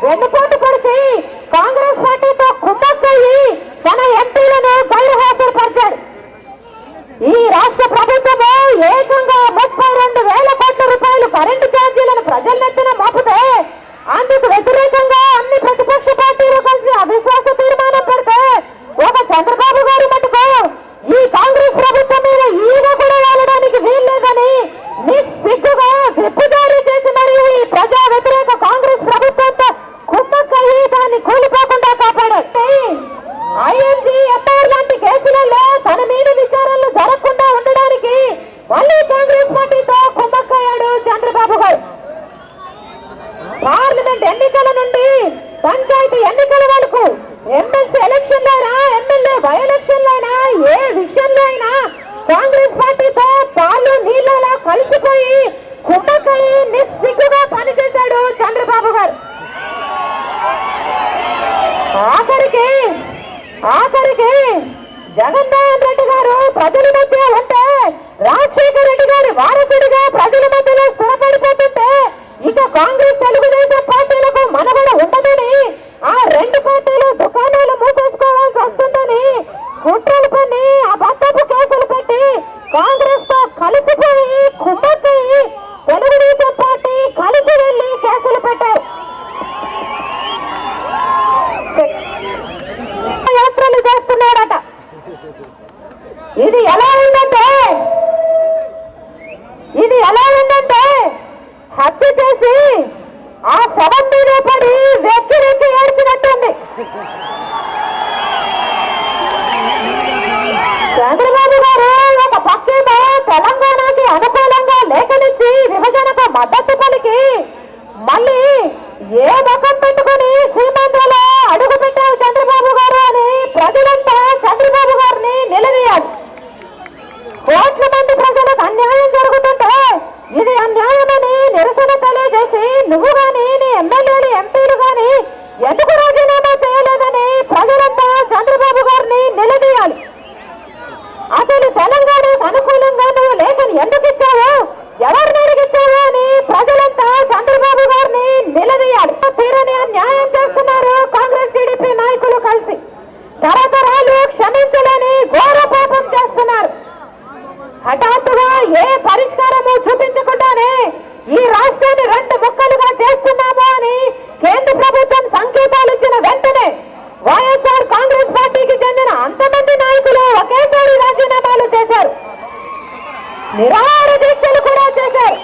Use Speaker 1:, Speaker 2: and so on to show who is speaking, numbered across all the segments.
Speaker 1: వెన్నుపోటు పొడిచి కాంగ్రెస్ పార్టీతో కుమ్మక్కయ్యి తన ఎంపీలను గైర్హాజరుపరిచాడు. ఈ రాష్ట్ర ప్రభుత్వము ఏకంగా 32,000 కోట్ల రూపాయలు కరెంటు ఛార్జీలను ప్రజలెత్తిన మోపుతే అందుకు వ్యతిరేకంగా అన్ని ప్రతిపక్ష పార్టీలు కలిసి అవిశ్వాస తీర్మానం పెడితే ఒక చంద్రబాబు గారి మటుకు ఈ కాంగ్రెస్ ప్రభుత్వం మీద ఈగ కూడా వాలడానికి వీల్లేదని నిస్సిగ్గుగా విప్పు జారీ చేసి మరియు ఈ ప్రజా వ్యతిరేక కాంగ్రెస్ ప్రభుత్వంతో కుమ్మక్కయ్యి దాన్ని కూలిపోకుండా కాపాడాడు. ఐఎన్జీ ఎంఆర్ లాంటి కేసులలో తన మీద విచారణలు జరగకుండా ఉండడానికి మళ్ళీ కాంగ్రెస్ పార్టీతో కుమ్మక్కయ్యాడు చంద్రబాబు గారు. పార్లమెంట్ ఎన్నికల నుండి పంచాయతీ ఎన్నికల వరకు ఎమ్మెల్సీ ఎలక్షన్లో అయినా ఎమ్మెల్యే బై ఎలక్షన్లో అయినా ఏ విషయంలో అయినా కాంగ్రెస్ పార్టీతో పాలు నీళ్ళలా కలిసిపోయి కుమ్మక్కయ్యి నిస్సిగ్గుగా పనిచేశాడు చంద్రబాబు గారు. ఆఖరికి జగన్మోహన్ రెడ్డి గారు ప్రజల మధ్య ఉంటే రాజశేఖర రెడ్డి గారి వారసుడిగా ప్రజల మధ్యలో స్థిరపడిపోతుంటే ఇక కాంగ్రెస్ తెలుగుదేశం పార్టీలకు మనగడ ఉండదని ఆ రెండు పార్టీలు దుకాణాలు మూసేసుకోవాల్సి వస్తుందని కుట్రలు పని అబద్ధపు కేసులు పెట్టి కాంగ్రెస్ తో కలిసిపోయి కుమ్మక్కయ్యి తెలుగుదేశం పార్టీ కలిసి వెళ్లి కేసులు పెట్టారు. యాత్రలు చేస్తున్నాడట. ఇది ఎలా ఉందంటే హత్య చేసి ఆ శవం మీద పడి వెక్కి ఏడ్చినట్టుంది. చంద్రబాబు గారు ఒక పక్కేమో తెలంగాణకి అనుకూలంగా లేఖనిచ్చి విభజనకు మద్దతు పలికి మళ్ళీ ఏ ముఖం పెట్టుకుని సీమాంధ్రలో అడుగు పెట్టావు చంద్రబాబు గారు అని ప్రజలంతా చంద్రబాబు గారిని నిలదీయాలి. కోట్ల మంది ప్రజలకు అన్యాయం జరుగుతుంటే ఇది అన్యాయమని నిరసన తెలియజేసి నువ్వు గాని నీ ఎమ్మెల్యేలు ఎంపీలు గాని ఎందుకు రాజీనామా చేయలేదని ప్రజలంతా చంద్రబాబు గారిని నిలదీయాలి. అసలు తెలంగాణకు అనుకూలంగా నువ్వు లేఖను ఎందుకు ఇచ్చావు, ఎవరిని అడిగిచ్చావు అని ప్రజలంతా చంద్రబాబు గారిని నిలదీయాలి. తీరని అన్యాయం చేస్తున్నారు కాంగ్రెస్ టీడీపీ నాయకులు కలిసి. తరతరాలు క్షమించలేని ఘోర పాపం చేస్తున్నారు. హఠాత్తుగా ఏ పరిష్కారము చూపించకుండానే ఈ రాష్ట్రాన్ని 2 ముక్కలుగా చేస్తున్నాము అని కేంద్ర ప్రభుత్వం సంకేతాలు ఇచ్చిన వెంటనే వైఎస్ఆర్ కాంగ్రెస్ పార్టీకి చెందిన అంతమంది నాయకులు ఒకేసారి రాజీనామాలు చేశారు, నిరాహార దీక్షలు కూడా చేశారు.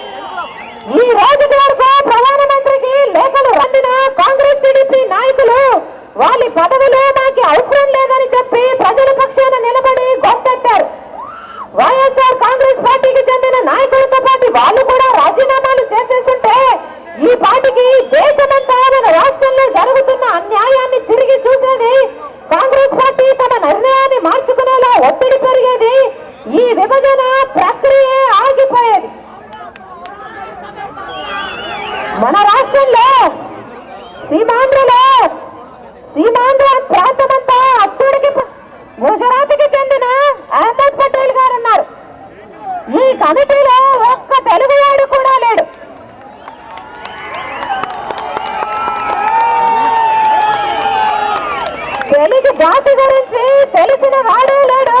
Speaker 1: ఈ రోజుకి వరకు ప్రధానమంత్రికి లేఖలు రాసిన కాంగ్రెస్ టీడీపీ నాయకులు వాళ్ళ పదవులు మాకు అవసరం లేదని చెప్పి ప్రజల పక్షాన నిలబడి గొంతెత్తారు. వైఎస్ఆర్ కాంగ్రెస్ పార్టీకి చెందిన నాయకులతో పాటు వాళ్ళు కూడా రాజీనామాలు చేసేస్తుంటే ఈ పార్టీకి దేశమంతా మన రాష్ట్రంలో జరుగుతున్న అన్యాయాన్ని తిరిగి చూసేది, కాంగ్రెస్ పార్టీ తమ నిర్ణయాన్ని మార్చుకునేలా ఒత్తిడి పెరిగేది, ఈ విభజన ప్రక్రియ ఆగిపోయేది. మన రాష్ట్రంలో సీమాంధ్ర ప్రాంతమంతా అప్పటికి గుజరాత్కి చెందిన అహ్మద్ పటేల్ గారు ఉన్నారు. ఈ కమిటీలో ఒక్క తెలుగువాడు కూడా లేడు. తెలుగు జాతి గురించి తెలిసిన వాడే లేడు.